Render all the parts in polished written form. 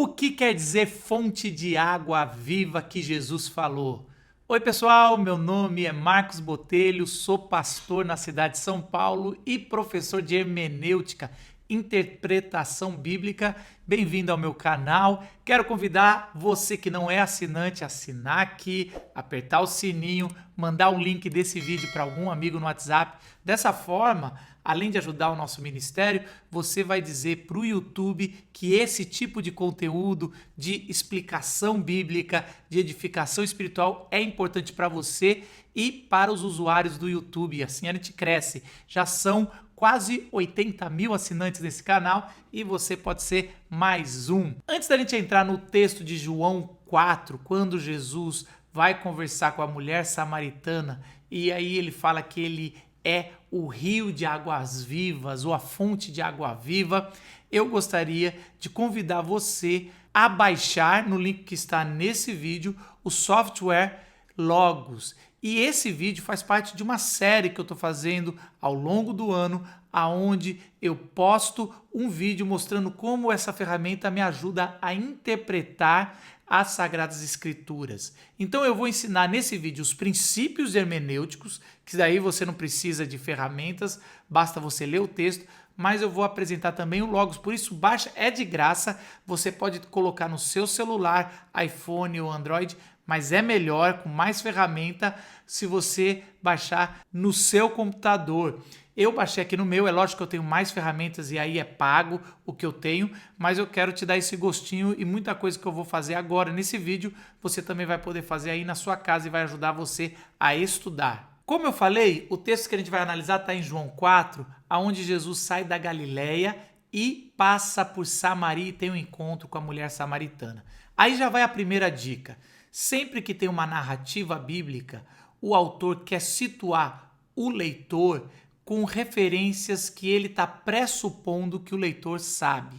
O que quer dizer fonte de água viva que Jesus falou? Oi pessoal, meu nome é Marcos Botelho, sou pastor na cidade de São Paulo e professor de hermenêutica, interpretação bíblica. Bem-vindo ao meu canal. Quero convidar você que não é assinante a assinar aqui, apertar o sininho, mandar o link desse vídeo para algum amigo no WhatsApp. Dessa forma, além de ajudar o nosso ministério, você vai dizer para o YouTube que esse tipo de conteúdo de explicação bíblica, de edificação espiritual é importante para você e para os usuários do YouTube. Assim a gente cresce. Já são quase 80 mil assinantes nesse canal e você pode ser mais um. Antes da gente entrar no texto de João 4, quando Jesus vai conversar com a mulher samaritana e aí ele fala que ele é o rio de águas vivas ou a fonte de água viva, eu gostaria de convidar você a baixar no link que está nesse vídeo o software Logos. E esse vídeo faz parte de uma série que eu estou fazendo ao longo do ano, aonde eu posto um vídeo mostrando como essa ferramenta me ajuda a interpretar as Sagradas Escrituras. Então eu vou ensinar nesse vídeo os princípios hermenêuticos, que daí você não precisa de ferramentas, basta você ler o texto, mas eu vou apresentar também o Logos, por isso baixa, é de graça, você pode colocar no seu celular, iPhone ou Android, mas é melhor, com mais ferramenta, se você baixar no seu computador. Eu baixei aqui no meu, é lógico que eu tenho mais ferramentas e aí é pago o que eu tenho, mas eu quero te dar esse gostinho e muita coisa que eu vou fazer agora nesse vídeo, você também vai poder fazer aí na sua casa e vai ajudar você a estudar. Como eu falei, o texto que a gente vai analisar está em João 4, onde Jesus sai da Galileia e passa por Samaria e tem um encontro com a mulher samaritana. Aí já vai a primeira dica. Sempre que tem uma narrativa bíblica, o autor quer situar o leitor com referências que ele está pressupondo que o leitor sabe.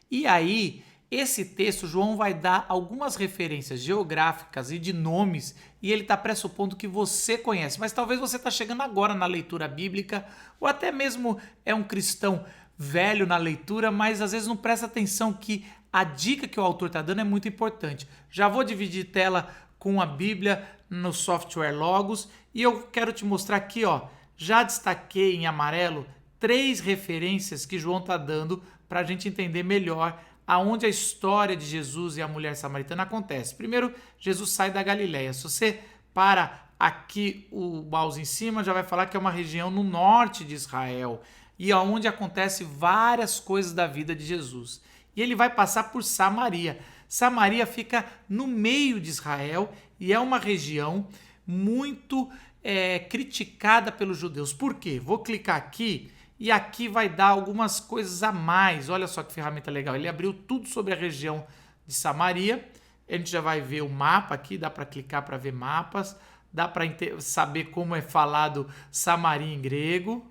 E aí, esse texto, João vai dar algumas referências geográficas e de nomes, e ele está pressupondo que você conhece. Mas talvez você está chegando agora na leitura bíblica, ou até mesmo é um cristão velho na leitura, mas às vezes não presta atenção que a dica que o autor está dando é muito importante. Já vou dividir tela com a Bíblia no software Logos, e eu quero te mostrar aqui, ó. Já destaquei em amarelo 3 referências que João está dando para a gente entender melhor aonde a história de Jesus e a mulher samaritana acontece. Primeiro, Jesus sai da Galileia. Se você para aqui o mouse em cima, já vai falar que é uma região no norte de Israel e onde acontece várias coisas da vida de Jesus. E ele vai passar por Samaria. Samaria fica no meio de Israel e é uma região muito criticada pelos judeus. Por quê? Vou clicar aqui e aqui vai dar algumas coisas a mais. Olha só que ferramenta legal. Ele abriu tudo sobre a região de Samaria. A gente já vai ver o mapa aqui, dá para clicar para ver mapas, dá para saber como é falado Samaria em grego.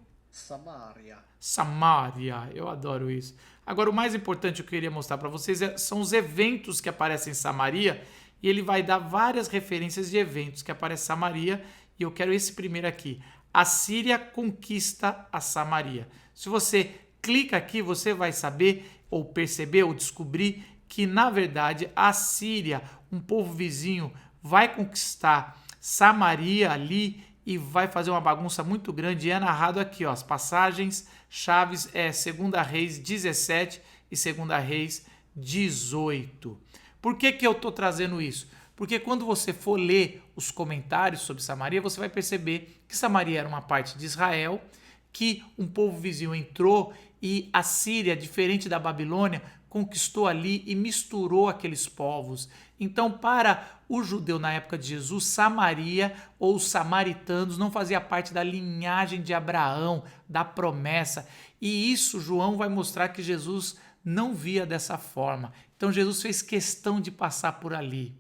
Samaria, eu adoro isso. Agora, o mais importante que eu queria mostrar para vocês são os eventos que aparecem em Samaria, e ele vai dar várias referências de eventos que aparecem em Samaria, e eu quero esse primeiro aqui. A Síria conquista a Samaria. Se você clica aqui, você vai saber, ou perceber, ou descobrir que, na verdade, a Síria, um povo vizinho, vai conquistar Samaria ali e vai fazer uma bagunça muito grande. E é narrado aqui, ó, as passagens chaves é 2 Reis 17 e 2 Reis 18. Por que eu estou trazendo isso? Porque quando você for ler os comentários sobre Samaria, você vai perceber que Samaria era uma parte de Israel, que um povo vizinho entrou e a Síria, diferente da Babilônia, conquistou ali e misturou aqueles povos. Então, para o judeu na época de Jesus, Samaria ou os samaritanos não fazia parte da linhagem de Abraão, da promessa. E isso João vai mostrar que Jesus não via dessa forma. Então, Jesus fez questão de passar por ali.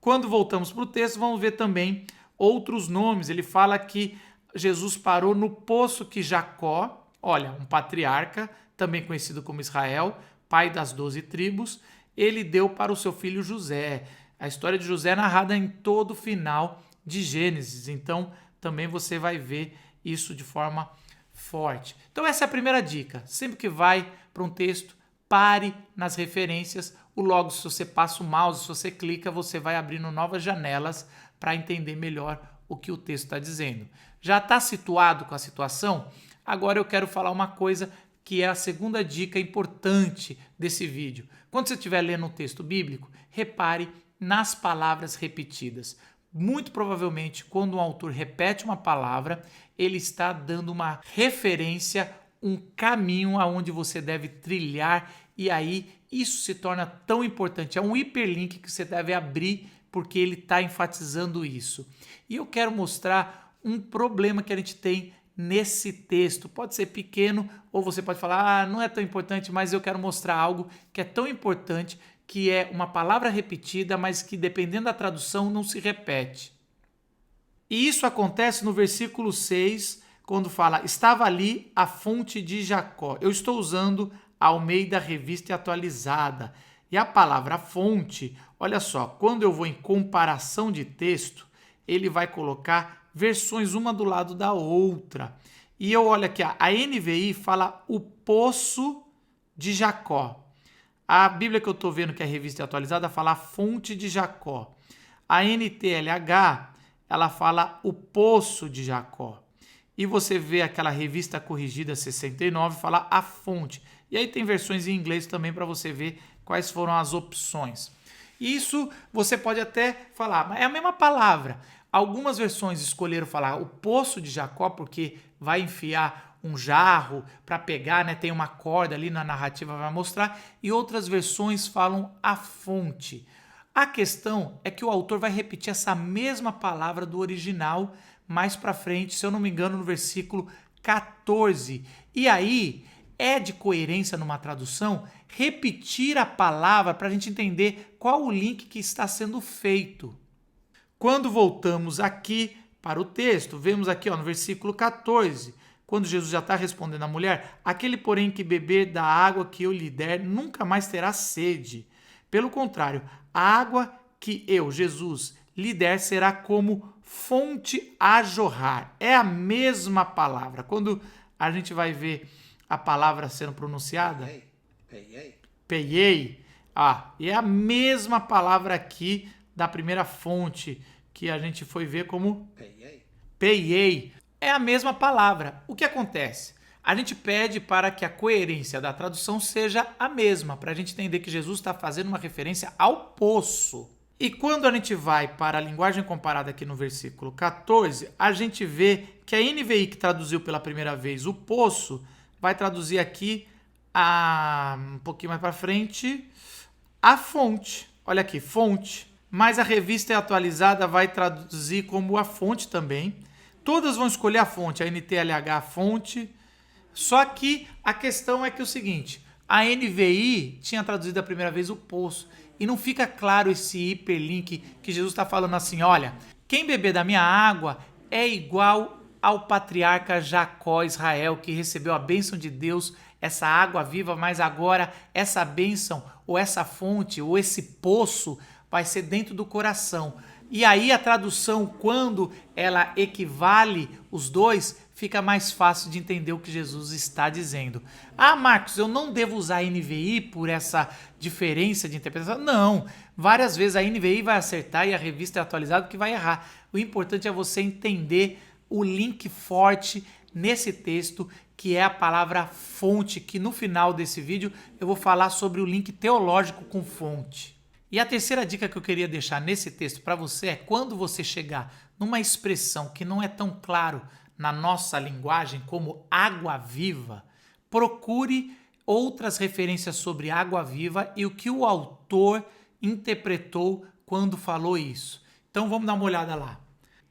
Quando voltamos para o texto, vamos ver também outros nomes. Ele fala que Jesus parou no poço que Jacó, olha, um patriarca, também conhecido como Israel, pai das 12 tribos, ele deu para o seu filho José. A história de José é narrada em todo o final de Gênesis, então também você vai ver isso de forma forte. Então essa é a primeira dica. Sempre que vai para um texto, pare nas referências O Logos, se você passa o mouse, se você clica, você vai abrindo novas janelas para entender melhor o que o texto está dizendo. Já está situado com a situação? Agora eu quero falar uma coisa que é a segunda dica importante desse vídeo. Quando você estiver lendo um texto bíblico, repare nas palavras repetidas. Muito provavelmente, quando um autor repete uma palavra, ele está dando uma referência, um caminho aonde você deve trilhar, e aí isso se torna tão importante. É um hiperlink que você deve abrir porque ele está enfatizando isso. E eu quero mostrar um problema que a gente tem nesse texto. Pode ser pequeno ou você pode falar, não é tão importante, mas eu quero mostrar algo que é tão importante, que é uma palavra repetida, mas que dependendo da tradução não se repete. E isso acontece no versículo 6, quando fala, estava ali a fonte de Jacó. Eu estou usando a Almeida Revista Atualizada. E a palavra fonte, olha só, quando eu vou em comparação de texto, ele vai colocar versões uma do lado da outra. E eu olho aqui, a NVI fala o poço de Jacó. A Bíblia que eu estou vendo, que é a Revista Atualizada, fala a fonte de Jacó. A NTLH, ela fala o poço de Jacó. E você vê aquela Revista Corrigida 69, fala a fonte. E aí tem versões em inglês também para você ver quais foram as opções. Isso você pode até falar, mas é a mesma palavra. Algumas versões escolheram falar o poço de Jacó, porque vai enfiar um jarro para pegar, né? Tem uma corda ali na narrativa, vai mostrar. E outras versões falam a fonte. A questão é que o autor vai repetir essa mesma palavra do original mais para frente, se eu não me engano, no versículo 14. E aí é de coerência numa tradução repetir a palavra para a gente entender qual o link que está sendo feito. Quando voltamos aqui para o texto, vemos aqui no versículo 14, quando Jesus já está respondendo à mulher, aquele porém que beber da água que eu lhe der nunca mais terá sede. Pelo contrário, a água que eu, Jesus, lhe der será como fonte a jorrar. É a mesma palavra. Quando a gente vai ver a palavra sendo pronunciada, peiei, e é a mesma palavra aqui da primeira fonte que a gente foi ver como peiei. É a mesma palavra. O que acontece? A gente pede para que a coerência da tradução seja a mesma, para a gente entender que Jesus está fazendo uma referência ao poço. E quando a gente vai para a linguagem comparada aqui no versículo 14, a gente vê que a NVI, que traduziu pela primeira vez o poço, vai traduzir aqui, um pouquinho mais para frente, a fonte. Olha aqui, fonte. Mas a Revista Atualizada vai traduzir como a fonte também. Todas vão escolher a fonte, a NTLH a fonte. Só que a questão é que é o seguinte, a NVI tinha traduzido a primeira vez o poço. E não fica claro esse hiperlink que Jesus está falando assim, olha, quem beber da minha água é igual ao patriarca Jacó, Israel, que recebeu a bênção de Deus, essa água viva, mas agora essa bênção, ou essa fonte, ou esse poço, vai ser dentro do coração. E aí a tradução, quando ela equivale os dois, fica mais fácil de entender o que Jesus está dizendo. Ah, Marcos, eu não devo usar a NVI por essa diferença de interpretação? Não, várias vezes a NVI vai acertar e a Revista Atualizada que vai errar. O importante é você entender o link forte nesse texto, que é a palavra fonte, que no final desse vídeo eu vou falar sobre o link teológico com fonte. E a terceira dica que eu queria deixar nesse texto para você é quando você chegar numa expressão que não é tão claro na nossa linguagem como água viva, procure outras referências sobre água viva e o que o autor interpretou quando falou isso. Então vamos dar uma olhada lá.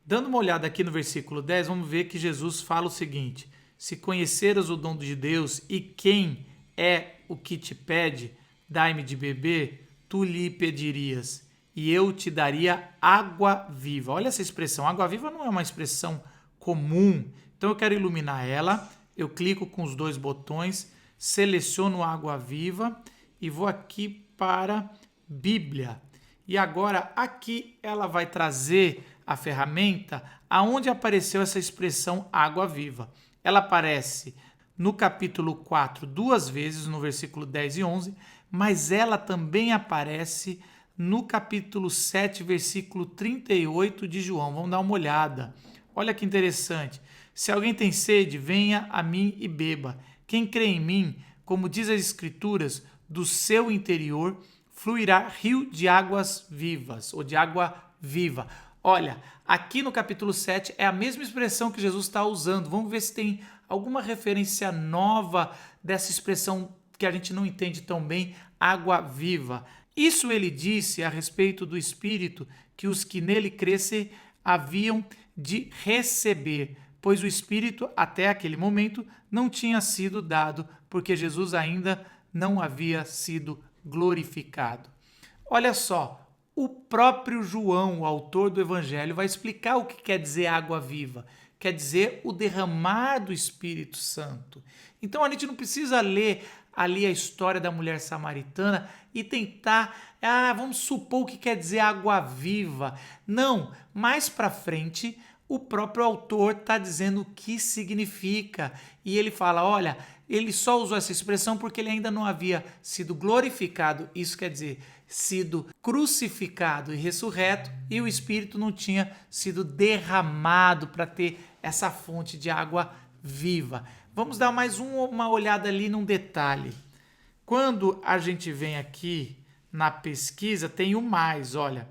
Dando uma olhada aqui no versículo 10, vamos ver que Jesus fala o seguinte: se conheceras o dom de Deus e quem é o que te pede, dai-me de beber, tu lhe pedirias, e eu te daria água viva. Olha essa expressão, água viva não é uma expressão comum, então eu quero iluminar ela, eu clico com os dois botões, seleciono água viva e vou aqui para Bíblia. E agora aqui ela vai trazer a ferramenta aonde apareceu essa expressão água viva. Ela aparece no capítulo 4 duas vezes, no versículo 10 e 11, mas ela também aparece no capítulo 7, versículo 38 de João. Vamos dar uma olhada. Olha que interessante. Se alguém tem sede, venha a mim e beba. Quem crê em mim, como diz as Escrituras, do seu interior fluirá rio de águas vivas, ou de água viva. Olha, aqui no capítulo 7 é a mesma expressão que Jesus está usando. Vamos ver se tem alguma referência nova dessa expressão que a gente não entende tão bem, água viva. Isso ele disse a respeito do Espírito que os que nele crescem haviam de receber, pois o Espírito até aquele momento não tinha sido dado, porque Jesus ainda não havia sido glorificado. Olha só, o próprio João, o autor do Evangelho, vai explicar o que quer dizer água viva. Quer dizer o derramar do Espírito Santo. Então a gente não precisa ler ali a história da mulher samaritana e tentar, vamos supor o que quer dizer água viva. Não, mais para frente o próprio autor está dizendo o que significa. E ele fala, olha, ele só usou essa expressão porque ele ainda não havia sido glorificado, isso quer dizer, sido crucificado e ressurreto, e o Espírito não tinha sido derramado para ter essa fonte de água viva. Vamos dar mais uma olhada ali num detalhe. Quando a gente vem aqui na pesquisa, tem o mais, olha.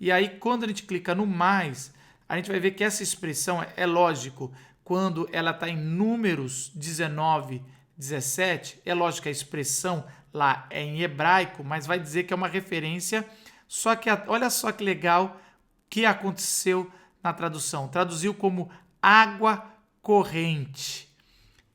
E aí, quando a gente clica no mais, a gente vai ver que essa expressão, é lógico, quando ela está em Números 19, 17, é lógico que a expressão lá é em hebraico, mas vai dizer que é uma referência, só que olha só que legal que aconteceu na tradução. Traduziu como água corrente.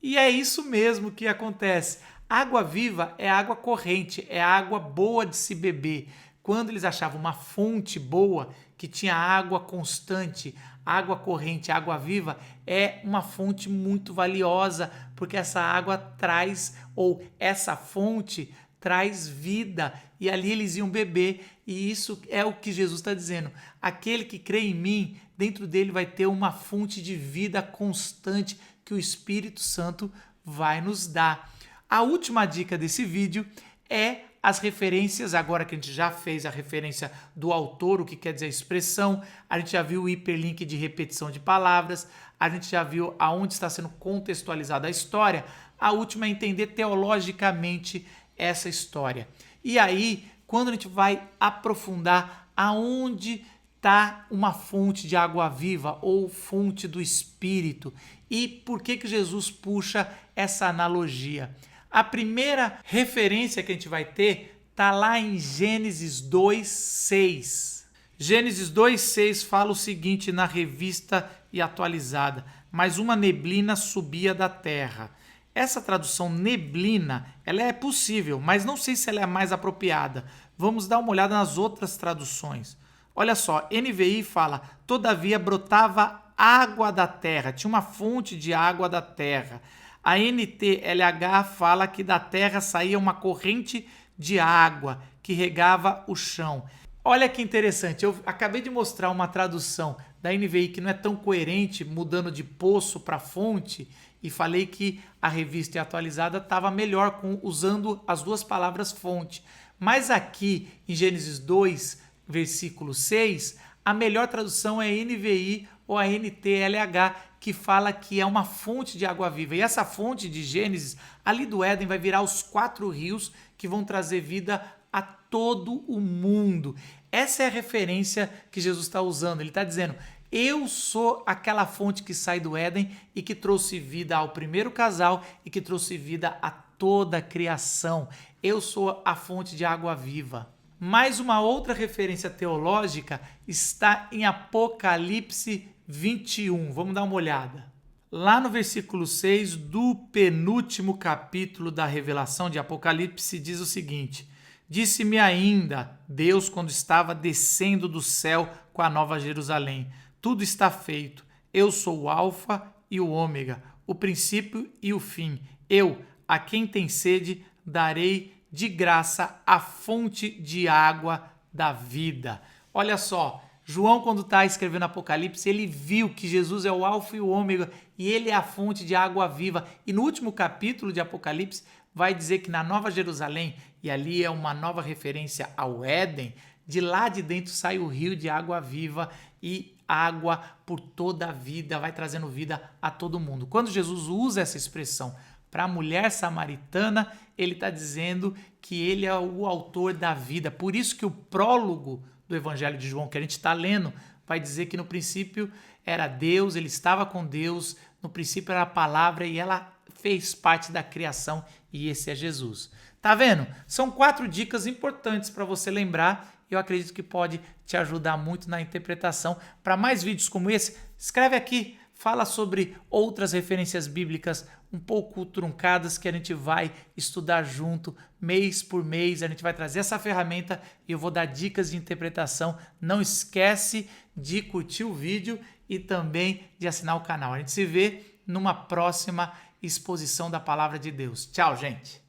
E é isso mesmo que acontece. Água viva é água corrente, é água boa de se beber. Quando eles achavam uma fonte boa, que tinha água constante, água corrente, água viva, é uma fonte muito valiosa, porque essa água traz, ou essa fonte traz vida, e ali eles iam beber, e isso é o que Jesus está dizendo. Aquele que crê em mim, dentro dele vai ter uma fonte de vida constante que o Espírito Santo vai nos dar. A última dica desse vídeo é as referências, agora que a gente já fez a referência do autor, o que quer dizer a expressão, a gente já viu o hiperlink de repetição de palavras, a gente já viu aonde está sendo contextualizada a história, a última é entender teologicamente essa história. E aí, quando a gente vai aprofundar aonde está uma fonte de água viva ou fonte do Espírito e por que Jesus puxa essa analogia. A primeira referência que a gente vai ter está lá em Gênesis 2:6. Gênesis 2:6 fala o seguinte na revista e atualizada: mas uma neblina subia da terra. Essa tradução neblina, ela é possível, mas não sei se ela é a mais apropriada. Vamos dar uma olhada nas outras traduções. Olha só, NVI fala, todavia brotava água da terra, tinha uma fonte de água da terra. A NTLH fala que da terra saía uma corrente de água que regava o chão. Olha que interessante, eu acabei de mostrar uma tradução da NVI que não é tão coerente, mudando de poço para fonte, e falei que a revista atualizada estava melhor usando as duas palavras fonte. Mas aqui em Gênesis 2, versículo 6, a melhor tradução é NVI ou a NTLH, que fala que é uma fonte de água viva. E essa fonte de Gênesis, ali do Éden, vai virar os 4 rios que vão trazer vida a todo o mundo. Essa é a referência que Jesus está usando. Ele está dizendo, eu sou aquela fonte que sai do Éden e que trouxe vida ao primeiro casal e que trouxe vida a toda a criação. Eu sou a fonte de água viva. Mais uma outra referência teológica está em Apocalipse 21. Vamos dar uma olhada. Lá no versículo 6 do penúltimo capítulo da revelação de Apocalipse diz o seguinte: disse-me ainda Deus quando estava descendo do céu com a nova Jerusalém: tudo está feito. Eu sou o Alfa e o Ômega, o princípio e o fim. Eu, a quem tem sede, darei de graça a fonte de água da vida. Olha só, João, quando está escrevendo Apocalipse, ele viu que Jesus é o Alfa e o Ômega e ele é a fonte de água viva. E no último capítulo de Apocalipse vai dizer que na Nova Jerusalém, e ali é uma nova referência ao Éden, de lá de dentro sai o rio de água viva e água por toda a vida, vai trazendo vida a todo mundo. Quando Jesus usa essa expressão para a mulher samaritana, ele está dizendo que ele é o autor da vida. Por isso que o prólogo do Evangelho de João, que a gente está lendo, vai dizer que no princípio era Deus, ele estava com Deus, no princípio era a palavra e ela fez parte da criação e esse é Jesus. Tá vendo? São 4 dicas importantes para você lembrar. Eu acredito que pode te ajudar muito na interpretação. Para mais vídeos como esse, escreve aqui, fala sobre outras referências bíblicas um pouco truncadas que a gente vai estudar junto, mês por mês. A gente vai trazer essa ferramenta e eu vou dar dicas de interpretação. Não esquece de curtir o vídeo e também de assinar o canal. A gente se vê numa próxima exposição da Palavra de Deus. Tchau, gente!